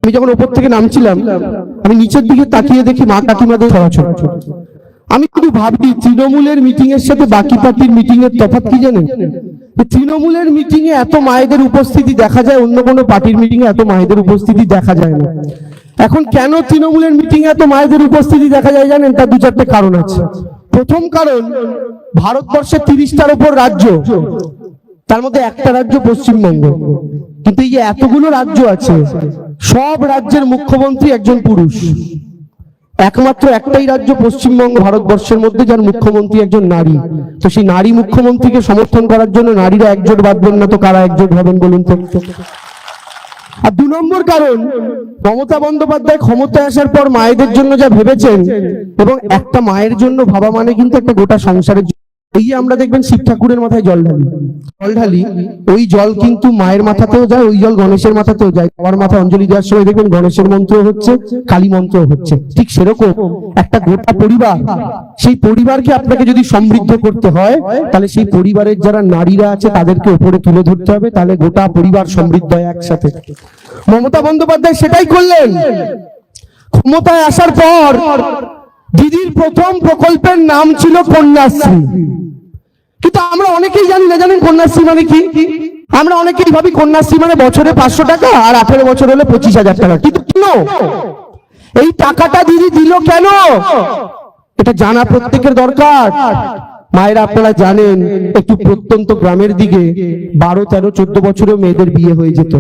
আমি যখন ওপর থেকে নামছিলাম আমি নিচের দিকে তাকিয়ে দেখি মা কাকিমাদের ছড়াছড়ি। আমি শুধু ভাবি তৃণমূলের মিটিং এর সাথে বাকি পার্টির মিটিং এর তফাৎ কি জানেন? তৃণমূলের মিটিং এ এত মায়েদের উপস্থিতি দেখা যায়, অন্য কোনো পার্টির মিটিং এ এত মায়েদের উপস্থিতি দেখা যায় না। এখন কেন তৃণমূলের মিটিং এ এত মায়েদের উপস্থিতি দেখা যায় জানেন? তার দু চারটে কারণ আছে। প্রথম কারণ, ভারতবর্ষের 30টার উপর রাজ্য, তার মধ্যে একটা রাজ্য পশ্চিমবঙ্গ, কিন্তু এই যে এতগুলো রাজ্য আছে সব রাজ্যের মুখ্যমন্ত্রী একজন পুরুষ। একমাত্র একটাই রাজ্য পশ্চিমবঙ্গ ভারতবর্ষের মধ্যে যার মুখ্যমন্ত্রী একজন নারী। তো সেই নারী মুখ্যমন্ত্রীকে সমর্থন করার জন্য নারীরা একজোট বাঁধবেন না তো কারা একজোট হবেন বলুন তো? আর 2 নম্বর কারণ, মমতা বন্দ্যোপাধ্যায় ক্ষমতায় আসার পর মায়েদের জন্য যা ভেবেছেন, এবং একটা মায়ের জন্য ভাবা মানে কিন্তু একটা গোটা সংসারের। এই আমরা দেখবেন শিব ঠাকুরের মাথায় জল ঢালি, ওই জল কিন্তু মায়ের মাথাতেও যায়, ওই জল গণেশের মাথাতেও যায়। বাবার মাথায় অঞ্জলি দেওয়ার সময় দেখবেন গণেশের মন্ত্র হচ্ছে, কালী মন্ত্র হচ্ছে। ঠিক সেরকম একটা গোটা পরিবার, সেই পরিবারকে আপনাকে যদি সমৃদ্ধ করতে হয় তাহলে সেই পরিবারের যারা নারীরা আছে তাদেরকে উপরে তুলে ধরতে হবে, তাহলে গোটা পরিবার সমৃদ্ধ হয় একসাথে। মমতা বন্দ্যোপাধ্যায় সেটাই করলেন। ক্ষমতায় আসার পর দিদির প্রথম প্রকল্পের নাম ছিল কন্যাশ্রী। কিন্তু আমরা অনেকেই জানি না, জানেন কন্যাশ্রী মানে কি? আমরা অনেকেই ভাবি কন্যাশ্রী মানে বছরে 500 টাকা আর 18 বছর হলে 25,000 টাকা। কিন্তু কেন এই টাকাটা দিদি দিল, কেন এটা জানা প্রত্যেকের দরকার। মায়েরা আপনারা জানেন, একটু প্রত্যন্ত গ্রামের দিকে 12, 13, 14 বছরেও মেয়েদের বিয়ে হয়ে যেত।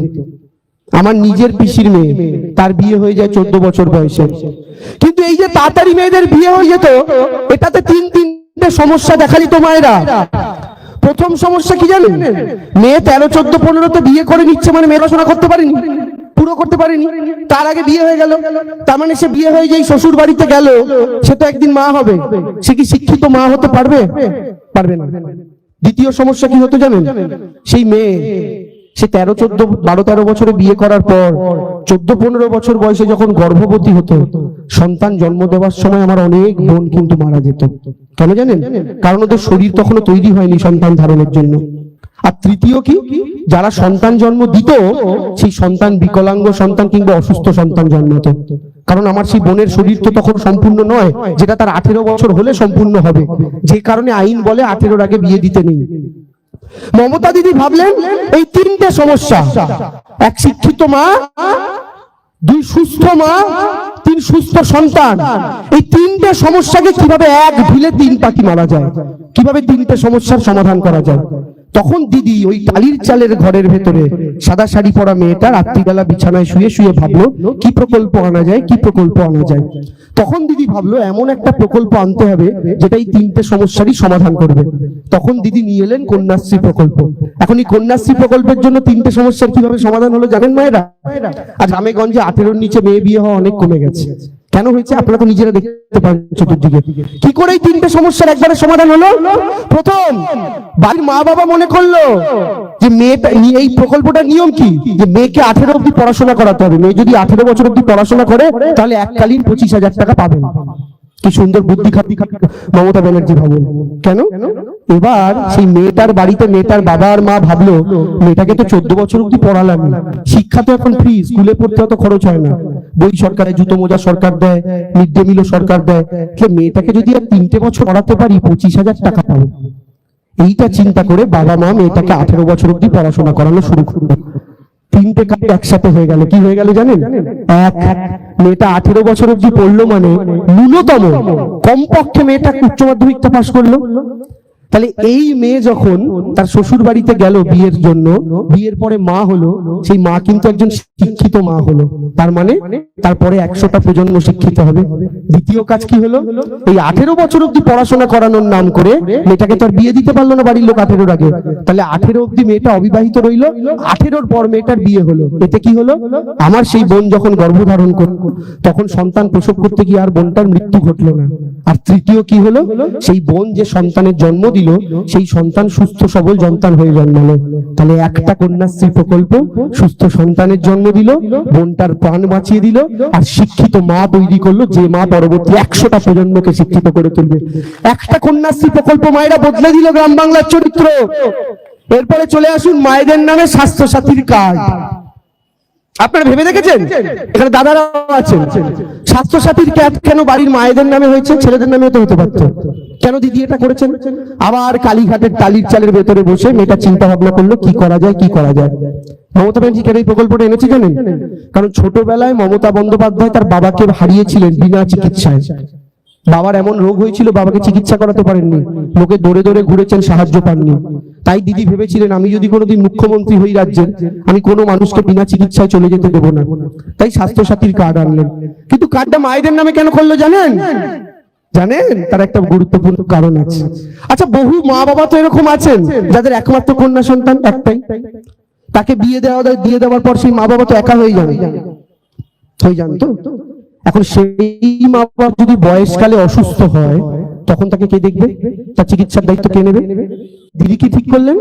আমার নিজের পিসির মেয়ে, তার বিয়ে হয়ে যায় 14 বছর বয়সে। কিন্তু এই যে তাড়াতাড়ি মেয়েদের বিয়ে হয়ে যেত, এটাতে তিনটে সমস্যা দেখা দিত মায়েরা। প্রথম সমস্যা কি জানেন? মেয়ে 13, 14, 15 বিয়ে করে নিচ্ছে মানে মেয়ে পড়াশোনা করতে পারেনি, পুরো করতে পারেনি, তার আগে বিয়ে হয়ে গেল। তার মানে সে বিয়ে হয়ে যেই শ্বশুর বাড়িতে গেল, সে তো একদিন মা হবে। সে কি শিক্ষিত মা হতে পারবে? পারবে না। দ্বিতীয় সমস্যা কি হতো জানেন? সেই মেয়ে সে 13, 14, 12, 13 বছরে বিয়ে করার পর 14, 15 বছর বয়সে যখন গর্ভবতী হতো, সন্তান জন্ম দেওয়ার সময় আমার অনেক বোন কিন্তু মারা যেত। কেন জানেন? কারণ ওদের শরীর তখনও তৈরি হয়নি সন্তান ধারণের জন্য। আর তৃতীয় কি, যারা সন্তান জন্ম দিত সেই সন্তান বিকলাঙ্গ সন্তান কিংবা অসুস্থ সন্তান জন্মাতো। কারণ আমার সেই বোনের শরীর তো তখন সম্পূর্ণ নয়, যেটা তার 18 বছর হলে সম্পূর্ণ হবে, যে কারণে আইন বলে 18-র আগে বিয়ে দিতে নেই। মমতা দিদি ভাবলেন এই 3টে সমস্যা, 1 শিক্ষিত মা, 2 সুস্থ মা, 3 সুস্থ সন্তান, এই 3টে সমস্যাকে কিভাবে এক ঢিলে 3 পাখি মারা যায়, কিভাবে 3টে সমস্যার সমাধান করা যায়। তখন দিদি ওই টালির চালের ঘরের ভেতরে সাদা শাড়ি পরা মেয়েটা রাত্রিবেলা বিছানায় শুয়ে শুয়ে ভাবলো কি প্রকল্প আনা যায়, কি প্রকল্প আনা যায়। তখন দিদি ভাবলো এমন একটা প্রকল্প আনতে হবে যেটা এই 3টে সমস্যারই সমাধান করবে। তখন দিদি নিয়ে এলেন কন্যাশ্রী প্রকল্প। এখন এই কন্যাশ্রী প্রকল্পের জন্য 3টে সমস্যার কিভাবে সমাধান হলো জানেন মায়েরা? আর গ্রামে গঞ্জে 18-র নিচে মেয়ে বিয়ে হওয়া অনেক কমে গেছে। কেন হয়েছে আপনারা তো নিজেরা দেখতে পান চতুর্দিকে। কি করে এই 3টে সমস্যার একবারে সমাধান হলো? প্রথম, বাড়ির মা বাবা মনে করলো যে মেয়েটা, এই প্রকল্পটার নিয়ম কি, যে মেয়েকে 18 অবধি পড়াশোনা করাতে হবে। মেয়ে যদি 18 বছর অবধি পড়াশোনা করে তাহলে এককালীন 25,000 টাকা পাবেন। কি সুন্দর বুদ্ধি খাতি মমতা ব্যানার্জি ভাবুন। কেন? এবার সেই মেয়েটার বাড়িতে মেয়েটার বাবা আর মা ভাবলো মেয়েটাকে তো 14 বছর অবধি পড়ালাম, শিক্ষা তো এখন ফ্রি, স্কুলে পড়তে অত খরচ হয় না, বই সরকারে, জুতো মোজা সরকার দেয়, মিড ডে মিলও সরকার দেয়, মেয়েটাকে যদি আর 3টে বছর পড়াতে পারি 25,000 টাকা পাবো। এইটা চিন্তা করে বাবা মা মেয়েটাকে 18 বছর অবধি পড়াশোনা করানো শুরু করলো। 3টে কাজ একসাথে হয়ে গেল। কি হয়ে গেল জানেন? মেয়েটা 18 বছর অবধি পড়লো মানে ন্যূনতম কমপক্ষে মেয়েটা উচ্চ মাধ্যমিকটা পাশ করলো। তাহলে এই মেয়ে যখন তার শ্বশুর বাড়িতে গেল বিয়ের জন্য, বিয়ের পরে মা হলো, সেই মা কিন্তু একজন শিক্ষিত মা হলো। তার মানে তারপরে 100টা প্রজন্ম শিক্ষিত হবে। দ্বিতীয় কাজ কি হলো? এই 18 বছর অবধি পড়াশোনা করানোর নাম করে মেয়েটাকে তো আর বিয়ে দিতে পারলো না বাড়ির লোক 18-র আগে। তাহলে 18 অবধি মেয়েটা অবিবাহিত রইলো, 18-র পর মেয়েটার বিয়ে হলো। এতে কি হলো? আমার সেই বোন যখন গর্ভধারণ করলো তখন সন্তান প্রসব করতে গিয়ে আর বোনটার মৃত্যু ঘটলো না। আর তৃতীয় কি হলো? সেই বোন যে সন্তানের জন্ম দিল সেই সন্তান সুস্থ সবল সন্তান হয়ে জন্মালো। তাহলে একটা কন্যাশ্রী প্রকল্প সুস্থ সন্তানের জন্ম দিল, বোনটার প্রাণ বাঁচিয়ে দিল, আর শিক্ষিত মা তৈরি করলো যে মা পরবর্তী 100টা প্রজন্মকে শিক্ষিত করে তুলবে। একটা কন্যাশ্রী প্রকল্প মায়েরা বদলে দিল গ্রাম বাংলার চরিত্র। এরপরে চলে আসুন মায়েদের নামে স্বাস্থ্য সাথীর কার্ড। আপনারা ভেবে দেখেছেন? এখানে দাদারাও আছেন, স্বাস্থ্যসাথীর ক্যাপ কেন বাড়ির মায়েদের নামে হয়েছে, ছেলেদের নামে তো হতে পারতো? কেন দিদি এটা করেছেন? আবার কালীঘাটের টালির চালের ভেতরে বসে মেয়েটা চিন্তা ভাবনা করলো কি করা যায়, কি করা যায়। মমতা ব্যানার্জি কেন এই প্রকল্পটা এনেছে জানেন? কারণ ছোটবেলায় মমতা বন্দ্যোপাধ্যায় তার বাবাকে হারিয়েছিলেন বিনা চিকিৎসায়। বাবার এমন রোগ হয়েছিল, বাবাকে চিকিৎসা করাতে পারেননি, লোকে দৌড়ে দৌড়ে ঘুরেছেন, সাহায্য পাননি। তাই দিদি ভেবেছিলেন আমি যদি কোনোদিন মুখ্যমন্ত্রী হই রাজ্যের, আমি কোনো মানুষকে বিনা চিকিৎসায় চলে যেতে দেবো না। তাই স্বাস্থ্যসাথীর কার্ড আনলেন। কিন্তু কার্ডটা মায়েদের নামে কেন করলো জানেন? জানেন তার একটা গুরুত্বপূর্ণ কারণ আছে। আচ্ছা, বহু মা বাবা তো এরকম আছেন যাদের একমাত্র কন্যা সন্তান একটাই, তাকে দিয়ে দেওয়ার পর সেই মা বাবা তো একা হয়ে যান তো। এখন সেই মা বাবা যদি বয়সকালে অসুস্থ হয়, তখন তাকে কে দেখবে? তার চিকিৎসার দায়িত্ব কে নেবে? দিদি কি ঠিক করলেন?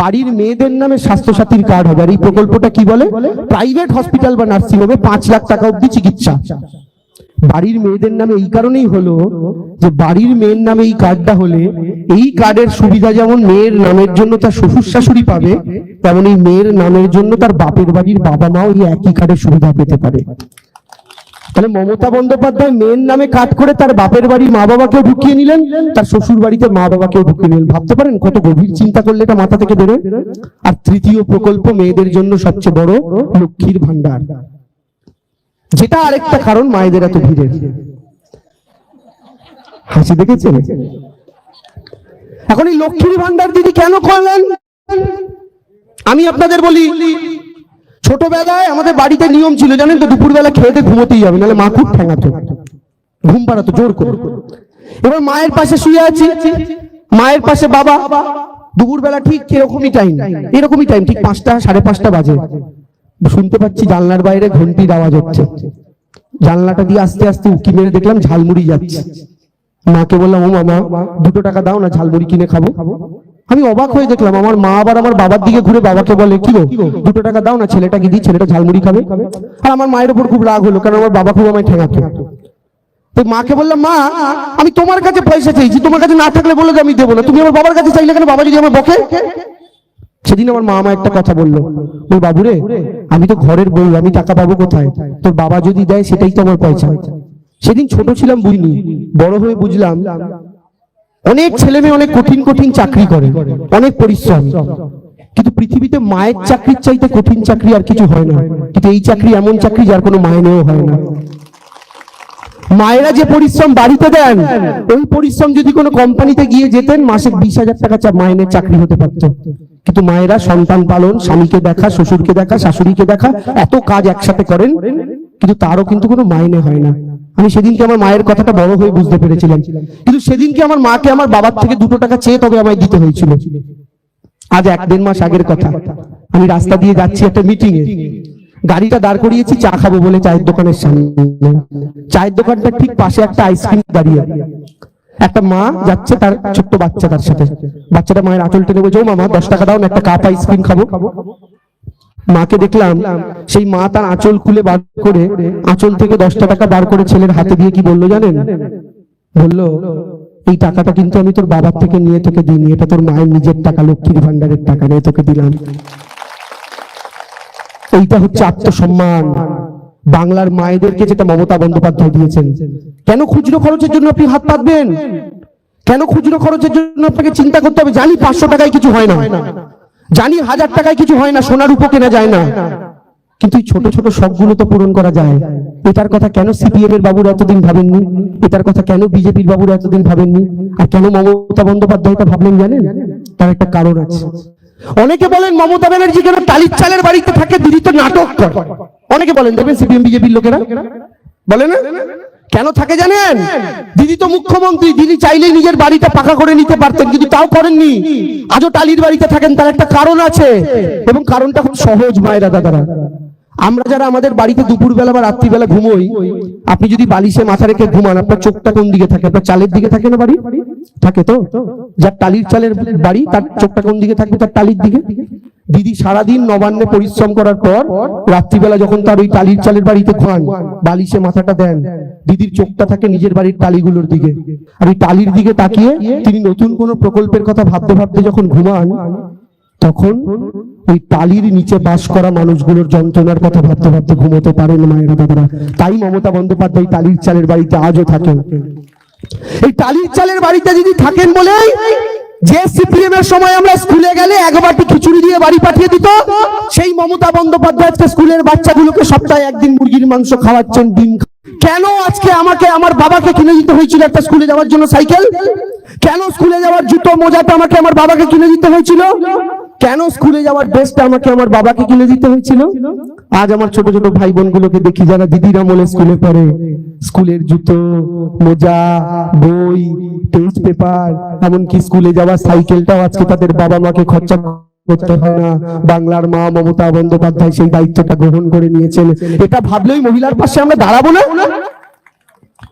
বাড়ির মেয়েদের নামে স্বাস্থ্যসাথীর কার্ড হবে। আর এই প্রকল্পটা কি বলে? প্রাইভেট হসপিটাল বা নার্সিং হোমে 5 লাখ টাকা অব্দি চিকিৎসা। বাড়ির মেয়েদের নামে এই কারণেই হলো যে বাড়ির মেয়ের নামে এই কার্ডটা হলে এই কার্ডের সুবিধা যেমন মেয়ের নামের জন্য তার শ্বশুর শাশুড়ি পাবে, তেমন এই মেয়ের নামের জন্য তার বাপের বাড়ির বাবা মাও এই একই কার্ডের সুবিধা পেতে পারে। তাহলে মমতা বন্দ্যোপাধ্যায় মেয়ের নামে কাট করে তার বাপের বাড়ির মা বাবাকেও ঢুকিয়ে নিলেন, তার শ্বশুর বাড়িতে মা বাবাকেও ঢুকিয়ে নিলেন। ভাবতে পারেন কত গভীর চিন্তা করলে এটা মাথা থেকে বেরোয়। আর তৃতীয় প্রকল্প মেয়েদের জন্য সবচেয়ে বড় লক্ষ্মীর ভান্ডার, যেটা আরেকটা কারণ মায়েদের এত ভিড়ের। হাসি দেখেছেন? এখন এই লক্ষ্মীর ভান্ডার দিদি কেন করলেন আমি আপনাদের বলি। ছোটবেলায় আমাদের বাড়িতে নিয়ম ছিল জানেন তো, দুপুরবেলা খেয়ে দিয়ে ঘুমোতেই যাবে, নাহলে মা খুব ঠ্যাঙাতো, ঘুম পাড়াতো জোর করে। এবার মায়ের পাশে শুয়ে আছি, মায়ের পাশে বাবা, দুপুরবেলা ঠিক এরকমই টাইম ঠিক 5টা 5:30 বাজে, শুনতে পাচ্ছি জানলার বাইরে ঘন্টির আওয়াজ হচ্ছে। জানলাটা দিয়ে আস্তে আস্তে উকি মেরে দেখলাম ঝালমুড়ি যাচ্ছে। মাকে বললাম, ও মামা 2 টাকা দাও না, ঝালমুড়ি কিনে খাবো। আমি অবাক হয়ে দেখলাম আমার মা আবার আমার বাবার দিকে ঘুরে বাবাকে বলে, কি গো 2 টাকা দাও না, ছেলেটাকে দিই, ছেলেটা ঝালমুড়ি খাবে। আর আমার মায়ের উপর খুব রাগ হলো, কারণ আমার বাবা খুব আমায় ঠেঙাতো। তো মাকে বললাম, মা আমি তোমার কাছে পয়সা চাইছি, তোমার কাছে না থাকলে বলে যে আমি দেবো না, তুমি আমার বাবার কাছে চাইলে কেন? বাবা যদি আমার বকে? সেদিন আমার মা একটা কথা বললো, ওই বাবুরে আমি তো ঘরের বউ, আমি টাকা পাবো কোথায়? তোর বাবা যদি দেয় সেটাই তো আমার পয়সা। সেদিন ছোট ছিলাম বুঝিনি, বড় হয়ে বুঝলাম অনেক ছেলে মেয়ে অনেক কঠিন কঠিন চাকরি করে, অনেক পরিশ্রম, কিন্তু পৃথিবীতে মায়ের চাকরির চাইতে কঠিন চাকরি আর কিছু হয় না। কিন্তু এই চাকরি এমন চাকরি যার কোনো মাইনেও হয় না। মায়েরা যে পরিশ্রম বাড়িতে দেন, ওই পরিশ্রম যদি কোনো কোম্পানিতে গিয়ে যেতেন, মাসে 20,000 টাকা মাইনের চাকরি হতে পারত। কিন্তু মায়েরা সন্তান পালন, স্বামীকে দেখা, শ্বশুরকে দেখা, শাশুড়িকে দেখা, এত কাজ একসাথে করেন, কিন্তু তারও কিন্তু কোনো মাইনে হয় না। আমি সেদিনকে আমার মায়ের কথাটা বড় হয়ে বুঝতে পেরেছিলাম। কিন্তু সেদিনকে আমার মাকে আমার বাবার থেকে 2 টাকা চেয়ে তবে আমায় দিতে হয়েছিল। আজ 1-1.5 মাস আগের কথা, আমি রাস্তা দিয়ে যাচ্ছি একটা মিটিং এ, গাড়িটা দাঁড় করিয়েছি চা খাবো বলে চায়ের দোকানের সামনে। চায়ের দোকানটা ঠিক পাশে একটা আইসক্রিম দাঁড়িয়ে, একটা মা যাচ্ছে, তার ছোট্ট বাচ্চা তার সাথে। বাচ্চাটা মায়ের আঁচল টেনে বলছে, ও মামা 10 টাকা দাও না, একটা কাপ আইসক্রিম খাবো। মাকে দেখলাম সেই মা তার আঁচল খুলে বার করে, আঁচল থেকে 10 টাকা বার করে ছেলের হাতে দিয়ে কি বললো জানেন? বললো, এই টাকাটা কিন্তু আমি তোর বাবার থেকে নিয়ে তোকে দিইনি, এটা তোর মায়ের নিজের টাকা, লক্ষ্মীর ভান্ডারের টাকা নিয়ে তোকে দিলাম। এইটা হচ্ছে আত্মসম্মান বাংলার মায়েদেরকে, যেটা মমতা বন্দ্যোপাধ্যায় দিয়েছেন। কেন খুচরো খরচের জন্য আপনি হাত পাতবেন? কেন খুচরো খরচের জন্য আপনাকে চিন্তা করতে হবে? জানি 500 টাকায় কিছু হয় না, জানি 1000 টাকায় কিছু হয় না, সোনার রূপো কেনা যায় না, কিন্তু এই ছোট ছোট শখগুলো তো পূরণ করা যায়। এটার কথা কেন সিপিএম এর বাবুরা এতদিন ভাবেননি? এটার কথা কেন বিজেপির বাবুরা এতদিন ভাবেননি? আর কেন মমতা বন্দ্যোপাধ্যায় এটা ভাবলেন জানেন? তার একটা কারণ আছে। অনেকে বলেন মমতা ব্যানার্জি কেন টালির চালের বাড়িতে থাকে, দিদি তো নাটক করে। অনেকে বলেন, দেখবেন সিপিএম বিজেপির লোকেরা বলে না কেন থাকে জানেন? দিদি তো মুখ্যমন্ত্রী, দিদি চাইলেই নিজের বাড়িটা পাকা করে নিতে পারতেন, কিন্তু তাও করেননি। আজও টালির বাড়িতে থাকেন, তার একটা কারণ আছে, এবং কারণটা খুব সহজ। মায়েরা দাদারা, আমরা যারা আমাদের বাড়িতে দুপুরবেলা বা রাত্রিবেলা ঘুমোই, আপনি যদি বালিশে মাথা রেখে ঘুমান, আপনার চোখটা কোন দিকে থাকে? আপনার চালের দিকে থাকে না? বাড়ি থাকে তো, যার টালির চালের বাড়ি তার চোখটা কোন দিকে থাকবে? তার টালির দিকে। দিদি সারাদিন নবান্নে পরিশ্রম করার পর রাত্রিবেলা যখন তার ওই টালির চালের বাড়িতে ঘুমান, বালিশে মাথাটা দেন, দিদির চোখটা থাকে নিজের বাড়ির টালিগুলোর দিকে। আর ওই টালির দিকে তাকিয়ে তিনি নতুন কোন প্রকল্পের কথা ভাবতে ভাবতে যখন ঘুমান, তখন ওই টালির নিচে বাস করা মানুষগুলোর যন্ত্রণার কথা ভাবতে ভাবতে ঘুমোতে পারেন মায়েরা দাদারা। তাই মমতা বন্দ্যোপাধ্যায় টালির চালের বাড়িতে আজও থাকেন। এই টালির চালের বাড়িতে যদি থাকেন বলে যে সিপিএম এর সময় আমরা স্কুলে গেলে এক বাটি খিচুড়ি দিয়ে বাড়ি পাঠিয়ে দিত, সেই মমতা বন্দ্যোপাধ্যায় আজকে স্কুলের বাচ্চাগুলোকে সপ্তাহে একদিন মুরগির মাংস খাওয়াচ্ছেন, ডিম। কেন আজকে আমাকে আমার বাবাকে কিনে দিতে হয়েছিল একটা স্কুলে যাওয়ার জন্য সাইকেল? কেন স্কুলে যাওয়ার জুতো মোজাটা আমাকে আমার বাবাকে কিনে দিতে হয়েছিল? কেন স্কুলে যাওয়ার ড্রেসটা আমাকে আমার বাবাকে কিনে দিতে হয়েছিল? আজ আমার ছোট ছোট ভাই বোনগুলোকে দেখি যারা দিদির আমলে স্কুলে পড়ে, স্কুলের জুতো মোজা বই টেস্ট পেপার এমনকি স্কুলে যাওয়ার সাইকেলটাও আজকে তাদের বাবা মাকে খরচা করতে হয় না। বাংলার মা মমতা বন্দ্যোপাধ্যায় সেই দায়িত্বটা গ্রহণ করে নিয়েছেন। এটা ভাবলেই মহিলার পাশে আমরা দাঁড়াবো না?